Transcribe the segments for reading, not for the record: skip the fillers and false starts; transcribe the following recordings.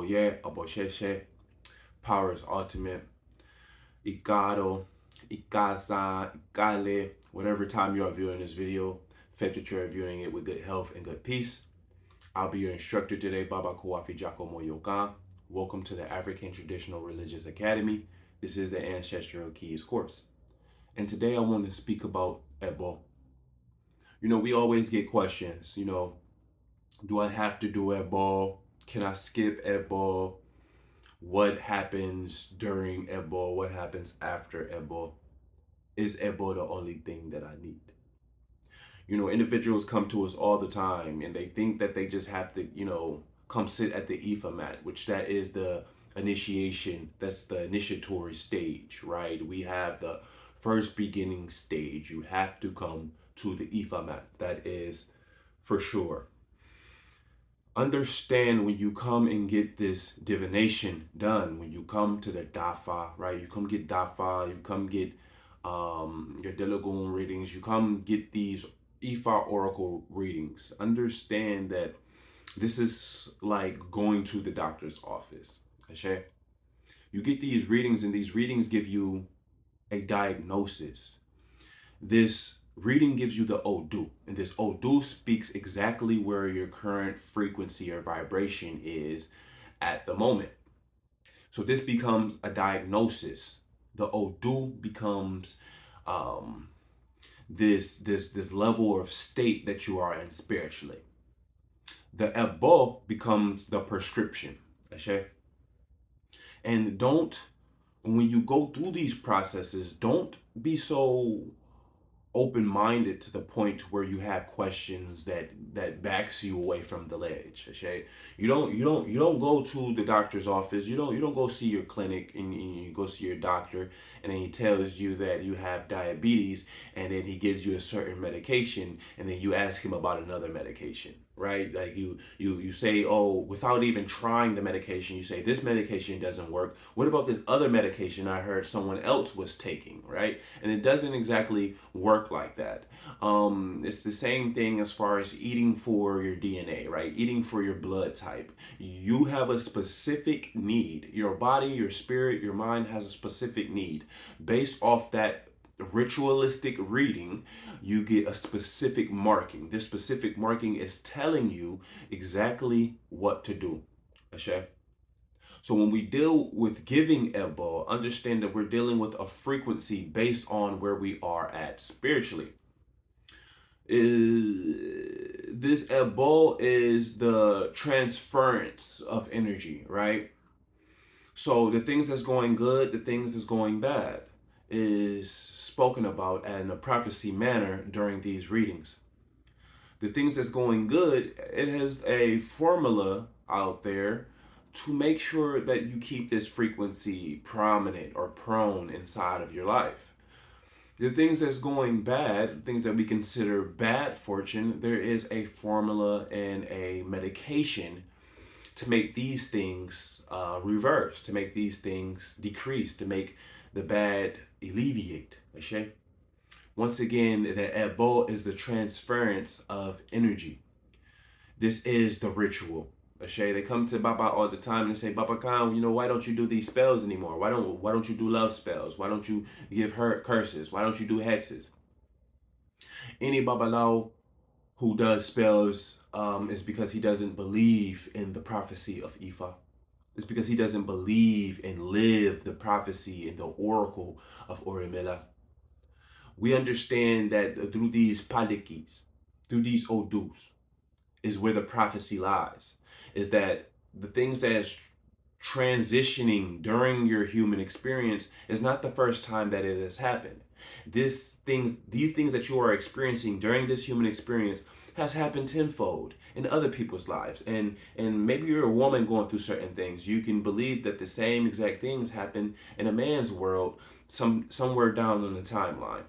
Aboye, Abosheshe, Power is Ultimate, Igado, Ikaza, Ikale, whatever time you are viewing this video, faith that you're viewing it with good health and good peace. I'll be your instructor today, Baba Kuwafi Jako Moyoka. Welcome to the African Traditional Religious Academy. This is the Ancestral Keys course. And today I want to speak about Ebo. We always get questions, do I have to do Ebo? Can I skip Ebo? What happens during Ebo? What happens after Ebo? Is Ebo the only thing that I need? Individuals come to us all the time and they think that they just have to, come sit at the Ifa mat, which that is the initiation, that's the initiatory stage, right? We have the first beginning stage. You have to come to the Ifa mat. That is for sure. Understand when you come and get this divination done, when you come to the Dafa, right? You come get Dafa, you come get your Delagoon readings, you come get these Ifa Oracle readings. Understand that this is like going to the doctor's office, okay? You get these readings and these readings give you a diagnosis. This reading gives you the Odu, and this Odu speaks exactly where your current frequency or vibration is at the moment. So this becomes a diagnosis. The Odu becomes this level of state that you are in spiritually. The Ebo becomes the prescription, okay? And when you go through these processes, don't be so open-minded to the point where you have questions that backs you away from the ledge. Okay, you don't go to the doctor's office. You don't go see your clinic and you go see your doctor and then he tells you that you have diabetes and then he gives you a certain medication and then you ask him about another medication, right? Like you say, oh, without even trying the medication, you say this medication doesn't work. What about this other medication I heard someone else was taking, right? And it doesn't exactly work like that. It's the same thing as far as eating for your DNA, right? Eating for your blood type. You have a specific need. Your body, your spirit, your mind has a specific need. Based off that ritualistic reading, you get a specific marking. This specific marking is telling you exactly what to do. Okay? So when we deal with giving Ebo, understand that we're dealing with a frequency based on where we are at spiritually. This Ebo is the transference of energy, right? So the things that's going good, the things that's going bad is spoken about in a prophecy manner during these readings. The things that's going good, it has a formula out there to make sure that you keep this frequency prominent or prone inside of your life. The things that's going bad, things that we consider bad fortune, there is a formula and a medication to make these things reverse, to make these things decrease, to make the bad alleviate. Okay? Once again, the Ebo is the transference of energy. This is the ritual. Okay? They come to Baba all the time and say, Baba Khan, why don't you do these spells anymore? Why don't you do love spells? Why don't you give her curses? Why don't you do hexes? Any Babalao who does spells is because he doesn't believe in the prophecy of Ifa. It's because he doesn't believe and live the prophecy in the oracle of Orimela. We understand that through these padikis, through these odus, is where the prophecy lies. Is that the things that is transitioning during your human experience is not the first time that it has happened. These things that you are experiencing during this human experience has happened tenfold in other people's lives. And maybe you're a woman going through certain things. You can believe that the same exact things happen in a man's world somewhere down on the timeline.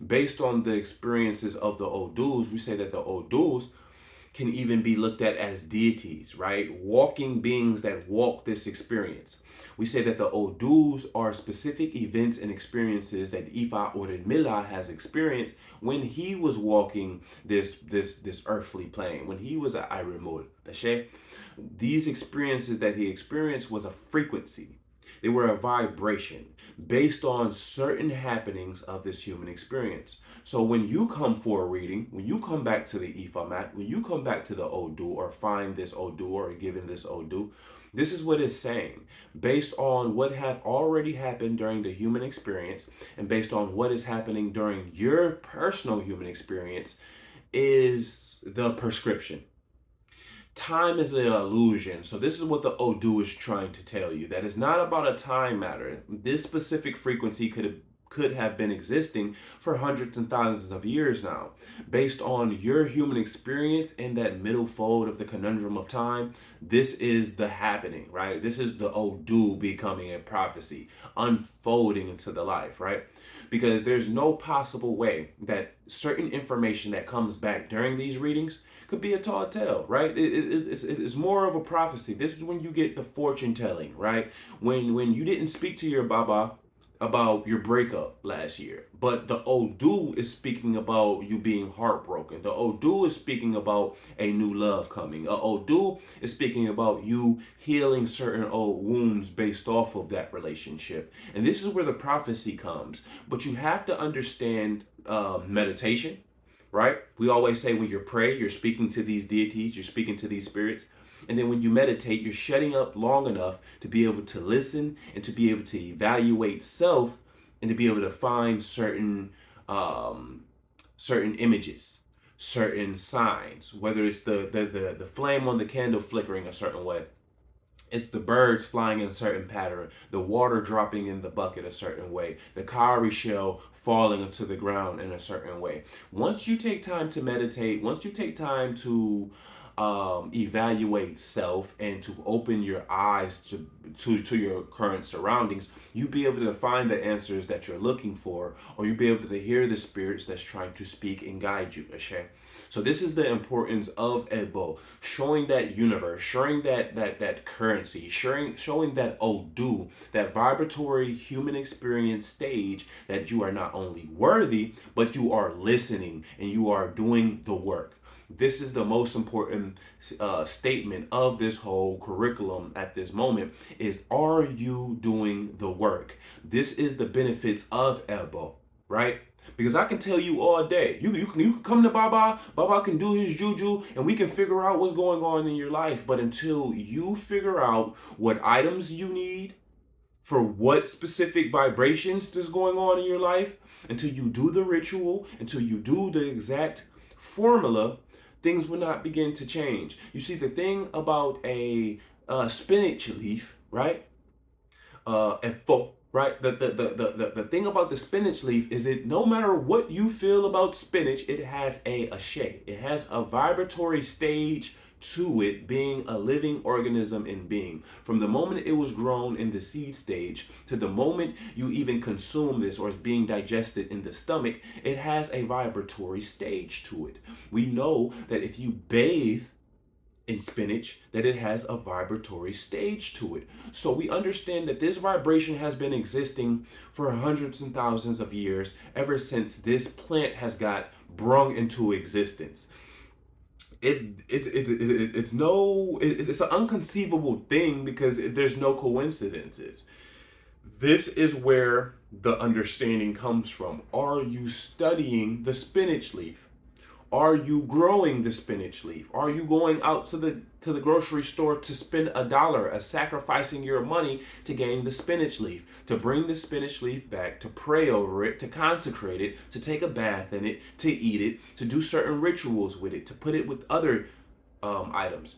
Based on the experiences of the Odus, we say that the Odus can even be looked at as deities, right? Walking beings that walk this experience. We say that the Odus are specific events and experiences that Ifa Orunmila has experienced when he was walking this earthly plane, when he was an Irimul. These experiences that he experienced was a frequency. They were a vibration based on certain happenings of this human experience. So when you come for a reading, when you come back to the Ifa mat, when you come back to the Odu or find this Odu or given this Odu, this is what it's saying. Based on what have already happened during the human experience and based on what is happening during your personal human experience is the prescription. Time is an illusion. So this is what the Odu is trying to tell you. That it's not about a time matter. This specific frequency could have been existing for hundreds and thousands of years now. Based on your human experience in that middle fold of the conundrum of time, this is the happening, right? This is the Odu becoming a prophecy, unfolding into the life, right? Because there's no possible way that certain information that comes back during these readings could be a tall tale, right? It's more of a prophecy. This is when you get the fortune telling, right? When you didn't speak to your Baba about your breakup last year, but the Odu is speaking about you being heartbroken. The Odu is speaking about a new love coming. Odu is speaking about you healing certain old wounds based off of that relationship. And this is where the prophecy comes. But you have to understand meditation, right? We always say when you pray, you're speaking to these deities, you're speaking to these spirits. And then when you meditate, you're shutting up long enough to be able to listen and to be able to evaluate self and to be able to find certain images, certain signs, whether it's the flame on the candle flickering a certain way. It's the birds flying in a certain pattern, the water dropping in the bucket a certain way, the cowrie shell falling into the ground in a certain way. Once you take time to meditate, once you take time to evaluate self and to open your eyes to your current surroundings, you be able to find the answers that you're looking for, or you be able to hear the spirits that's trying to speak and guide you. So this is the importance of Ebo, showing that universe, showing that currency, showing that Odu, that vibratory human experience stage, that you are not only worthy, but you are listening and you are doing the work. This is the most important statement of this whole curriculum at this moment is, are you doing the work? This is the benefits of Ebo, right? Because I can tell you all day, you can come to Baba, Baba can do his juju, and we can figure out what's going on in your life. But until you figure out what items you need, for what specific vibrations is going on in your life, until you do the ritual, until you do the exact formula, things will not begin to change. You see, the thing about a spinach leaf, right? Right? The thing about the spinach leaf is it, no matter what you feel about spinach, it has a ashe. It has a vibratory stage to it being a living organism in being. From the moment it was grown in the seed stage to the moment you even consume this or it's being digested in the stomach, it has a vibratory stage to it. We know that if you bathe in spinach, that it has a vibratory stage to it. So we understand that this vibration has been existing for hundreds and thousands of years, ever since this plant has got brung into existence. It's an unconceivable thing because there's no coincidences. This is where the understanding comes from. Are you studying the spinach leaf? Are you growing the spinach leaf? Are you going out to the grocery store to spend $1, sacrificing your money to gain the spinach leaf, to bring the spinach leaf back, to pray over it, to consecrate it, to take a bath in it, to eat it, to do certain rituals with it, to put it with other items?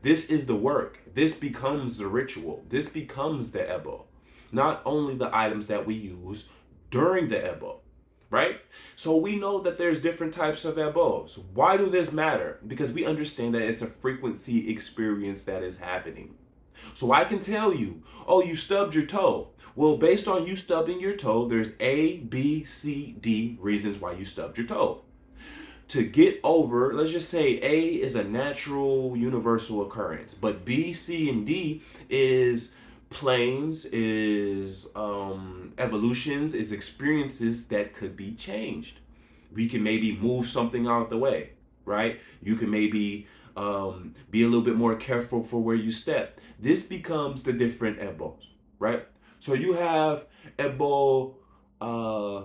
This is the work. This becomes the ritual. This becomes the Ebo. Not only the items that we use during the Ebo. Right? So we know that there's different types of ebos. Why do this matter? Because we understand that it's a frequency experience that is happening. So I can tell you, oh, you stubbed your toe. Well, based on you stubbing your toe, there's A, B, C, D reasons why you stubbed your toe. To get over, let's just say A is a natural universal occurrence, but B, C, and D is planes, is evolutions, is experiences that could be changed. We can maybe move something out of the way, right? You can maybe be a little bit more careful for where you step. This becomes the different ebos, right? So you have ebo, uh,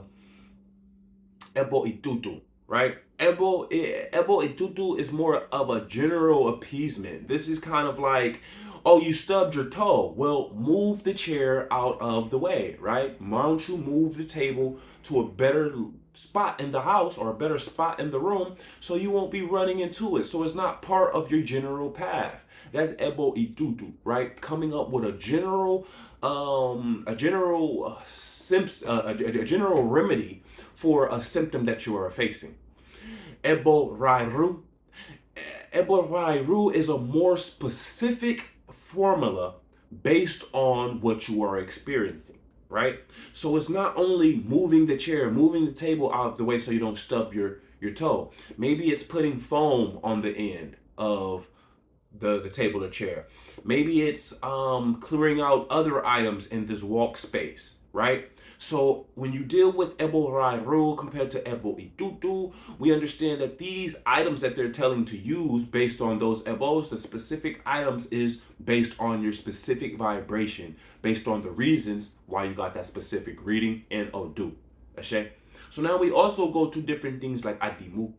ebo itutu, right? Ebo itutu is more of a general appeasement. This is kind of like, oh, you stubbed your toe. Well, move the chair out of the way, right? Why don't you move the table to a better spot in the house or a better spot in the room so you won't be running into it. So it's not part of your general path. That's ebo itutu, right? Coming up with a general a general remedy for a symptom that you are facing. Ebo Rairu. Ebo Rairu is a more specific formula based on what you are experiencing, right? So it's not only moving the chair, moving the table out of the way so you don't stub your toe. Maybe it's putting foam on the end of the table or chair. Maybe it's clearing out other items in this walk space, right? So when you deal with Ebo Rairu compared to Ebo Itutu, we understand that these items that they're telling to use based on those Ebos, the specific items is based on your specific vibration, based on the reasons why you got that specific reading in Odu. Okay? So now we also go to different things like Adimu.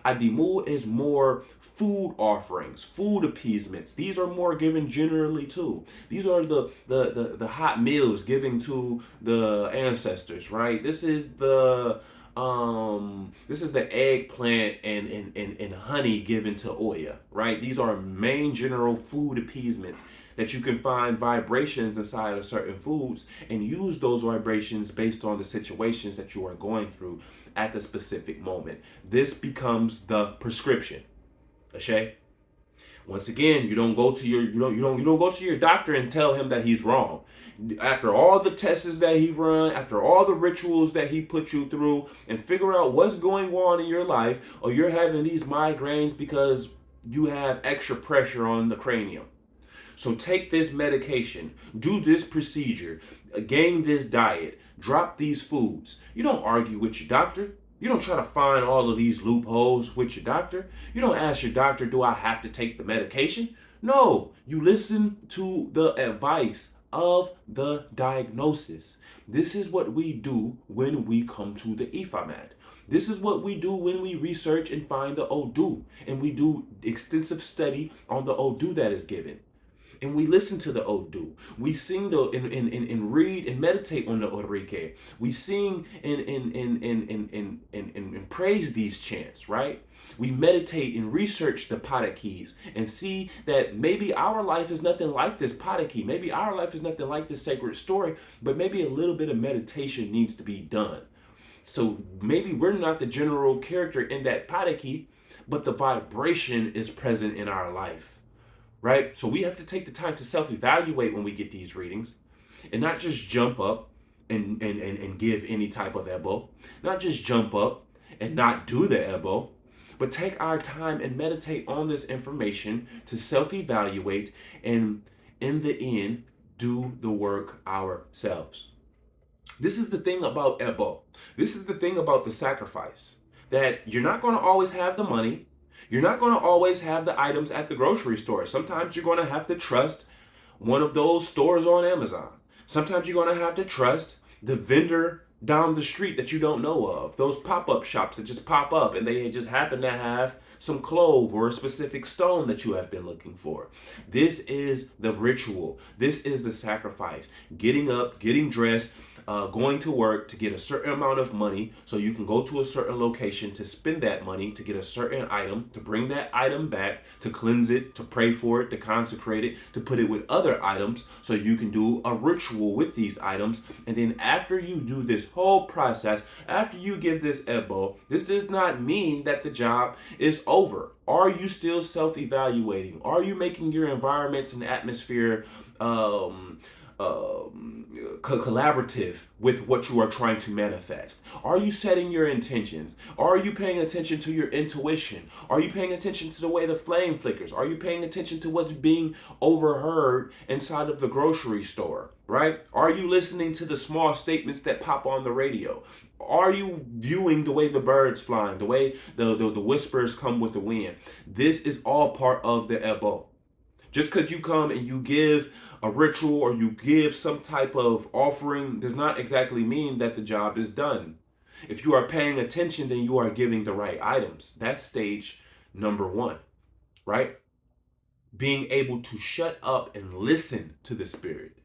Adimu is more food offerings, food appeasements. These are more given generally too. These are the hot meals given to the ancestors, right? This is the eggplant and honey given to Oya, right? These are main general food appeasements that you can find vibrations inside of certain foods and use those vibrations based on the situations that you are going through at the specific moment. This becomes the prescription. Okay? Once again, you don't go to your doctor and tell him that he's wrong. After all the tests that he run, after all the rituals that he put you through, and figure out what's going on in your life, or you're having these migraines because you have extra pressure on the cranium. So take this medication, do this procedure, gain this diet, drop these foods. You don't argue with your doctor. You don't try to find all of these loopholes with your doctor. You don't ask your doctor, do I have to take the medication? No, you listen to the advice of the diagnosis. This is what we do when we come to the IFAMAT. This is what we do when we research and find the Odu, and we do extensive study on the Odu that is given. And we listen to the Odu. We sing and read and meditate on the Orike. We sing and praise these chants, right? We meditate and research the Patakis and see that maybe our life is nothing like this Pataki. Maybe our life is nothing like this sacred story, but maybe a little bit of meditation needs to be done. So maybe we're not the general character in that Pataki, but the vibration is present in our life. Right? So we have to take the time to self-evaluate when we get these readings and not just jump up and give any type of Ebo, not just jump up and not do the Ebo, but take our time and meditate on this information to self-evaluate and in the end, do the work ourselves. This is the thing about Ebo. This is the thing about the sacrifice, that you're not going to always have the money. You're not going to always have the items at the grocery store. Sometimes you're going to have to trust one of those stores on Amazon. Sometimes you're going to have to trust the vendor down the street that you don't know of. Those pop-up shops that just pop up and they just happen to have some clove or a specific stone that you have been looking for. This is the ritual. This is the sacrifice. Getting up, getting dressed, going to work to get a certain amount of money so you can go to a certain location to spend that money to get a certain item, to bring that item back, to cleanse it, to pray for it, to consecrate it, to put it with other items so you can do a ritual with these items. And then after you do this whole process, after you give this Ebo, this does not mean that the job is over. Are you still self-evaluating? Are you making your environments and atmosphere collaborative with what you are trying to manifest? Are you setting your intentions? Are you paying attention to your intuition? Are you paying attention to the way the flame flickers? Are you paying attention to what's being overheard inside of the grocery store? Right? Are you listening to the small statements that pop on the radio? Are you viewing the way the birds flying, the way the whispers come with the wind? This is all part of the Ebo. Just because you come and you give a ritual or you give some type of offering does not exactly mean that the job is done. If you are paying attention, then you are giving the right items. That's stage number one, right? Being able to shut up and listen to the Spirit.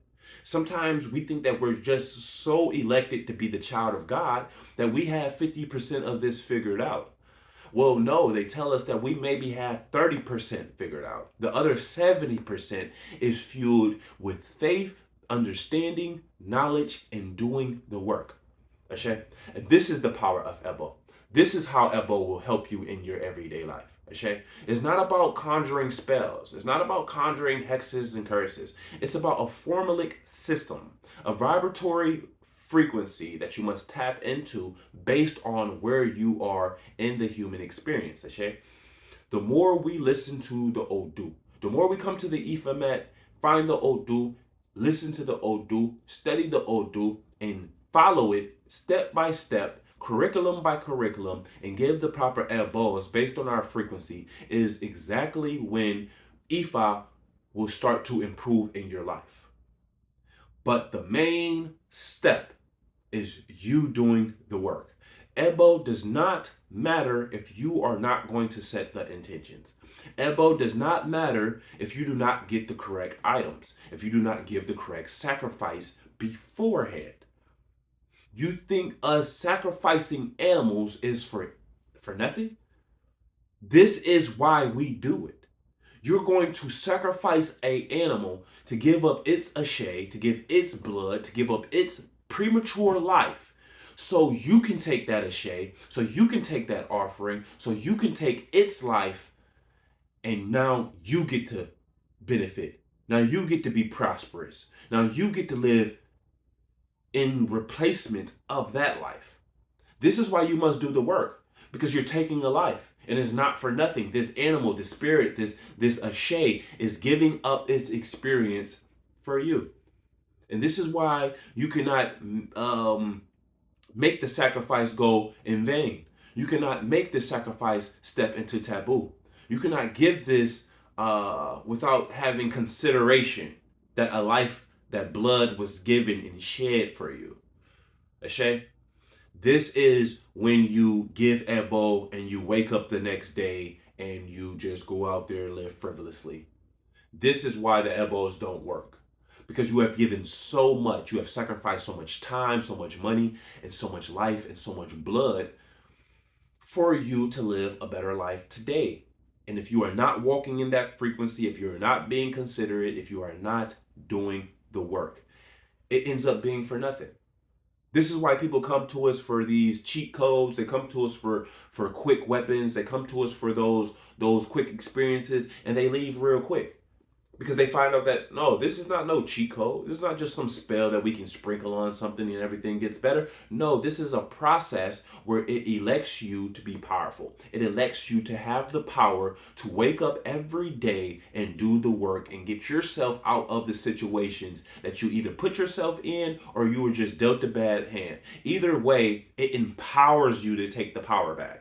Sometimes we think that we're just so elected to be the child of God that we have 50% of this figured out. Well, no, they tell us that we maybe have 30% figured out. The other 70% is fueled with faith, understanding, knowledge, and doing the work. Okay? And this is the power of Ebo. This is how Ebo will help you in your everyday life. Okay? It's not about conjuring spells. It's not about conjuring hexes and curses. It's about a formalic system, a vibratory frequency that you must tap into based on where you are in the human experience. Okay? The more we listen to the Odu, the more we come to the Ifemet, find the Odu, listen to the Odu, study the Odu, and follow it step by step, curriculum by curriculum, and give the proper ebos based on our frequency, is exactly when Ifa will start to improve in your life. But the main step is you doing the work. Ebo does not matter if you are not going to set the intentions. Ebo does not matter if you do not get the correct items, if you do not give the correct sacrifice beforehand. You think us sacrificing animals is for nothing? This is why we do it. You're going to sacrifice a animal to give up its ashay, to give its blood, to give up its premature life. So you can take that ashay, so you can take that offering, so you can take its life, and now you get to benefit. Now you get to be prosperous. Now you get to live in replacement of that life. This is why you must do the work, because you're taking a life. And it's not for nothing. This animal, this spirit, this ashay is giving up its experience for you. And this is why you cannot make the sacrifice go in vain. You cannot make the sacrifice step into taboo. You cannot give this without having consideration that a life, that blood was given and shed for you. Ashay? This is when you give Ebo and you wake up the next day and you just go out there and live frivolously. This is why the Ebos don't work. Because you have given so much, you have sacrificed so much time, so much money, and so much life, and so much blood for you to live a better life today. And if you are not walking in that frequency, if you're not being considerate, if you are not doing the work, it ends up being for nothing. This is why people come to us for these cheat codes. They come to us for quick weapons. They come to us for those quick experiences, and they leave real quick. Because they find out that, no, this is not no cheat code. This is not just some spell that we can sprinkle on something and everything gets better. No, this is a process where it elects you to be powerful. It elects you to have the power to wake up every day and do the work and get yourself out of the situations that you either put yourself in or you were just dealt a bad hand. Either way, it empowers you to take the power back.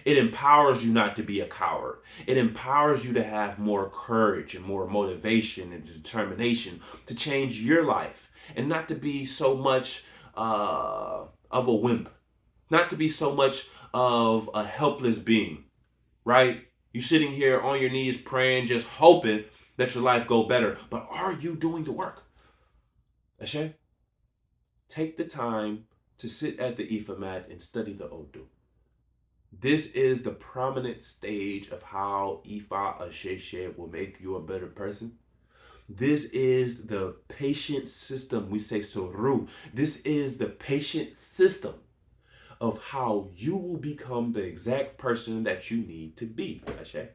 It empowers you not to be a coward. It empowers you to have more courage and more motivation and determination to change your life and not to be so much of a wimp, not to be so much of a helpless being, right? You sitting here on your knees praying, just hoping that your life go better. But are you doing the work? Ashay? Take the time to sit at the Ifa mat and study the Odu. This is the prominent stage of how Ifa Asheshe will make you a better person. This is the patient system. We say Soru. This is the patient system of how you will become the exact person that you need to be. Ashe.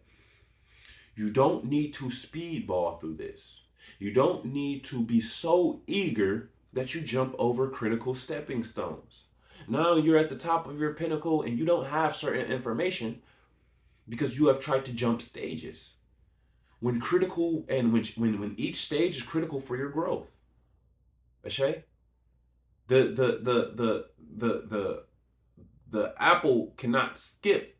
You don't need to speedball through this. You don't need to be so eager that you jump over critical stepping stones. Now you're at the top of your pinnacle and you don't have certain information because you have tried to jump stages. When critical and when each stage is critical for your growth. Okay? The the apple cannot skip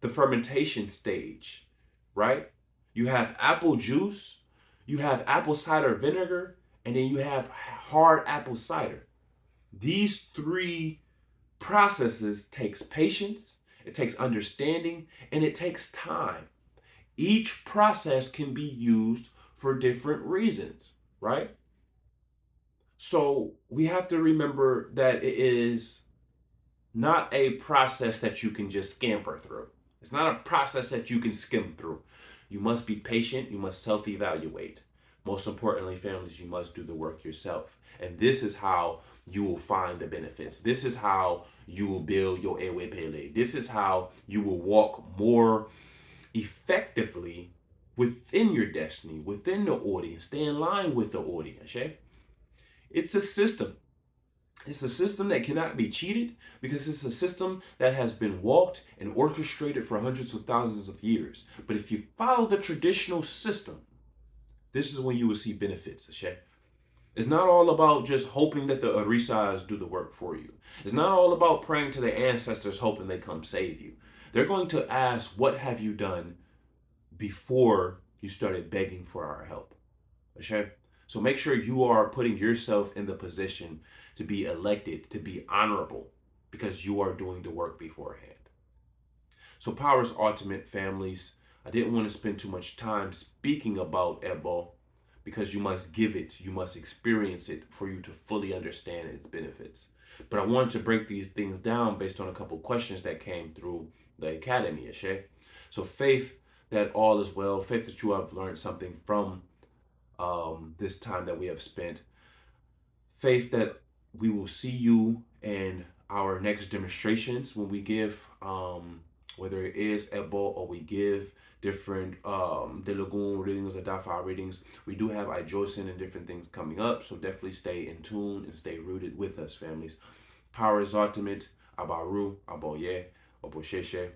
the fermentation stage, right? You have apple juice, you have apple cider vinegar, and then you have hard apple cider. These three processes takes patience, it takes understanding, and it takes time. Each process can be used for different reasons, right? So we have to remember that it is not a process that you can just scamper through. It's not a process that you can skim through. You must be patient. You must self evaluate. Most importantly, families, you must do the work yourself. And this is how you will find the benefits. This is how you will build your Ewe Pele. This is how you will walk more effectively within your destiny, within the audience. Stay in line with the audience. Okay? It's a system. It's a system that cannot be cheated because it's a system that has been walked and orchestrated for hundreds of thousands of years. But if you follow the traditional system, this is when you will see benefits, okay? It's not all about just hoping that the Orisas do the work for you. It's not all about praying to the ancestors hoping they come save you. They're going to ask, what have you done before you started begging for our help? Okay? So make sure you are putting yourself in the position to be elected, to be honorable, because you are doing the work beforehand. So Power's Ultimate families, I didn't want to spend too much time speaking about Ebo because you must give it, you must experience it for you to fully understand its benefits. But I wanted to break these things down based on a couple questions that came through the academy, okay? So faith that all is well, faith that you have learned something from this time that we have spent. Faith that we will see you in our next demonstrations when we give, whether it is Ebo or we give different De Lagoon readings or Dafa readings. We do have Ijosin and different things coming up, so definitely stay in tune and stay rooted with us, families. Power is ultimate. Abaru, Aboye, Obosheshe.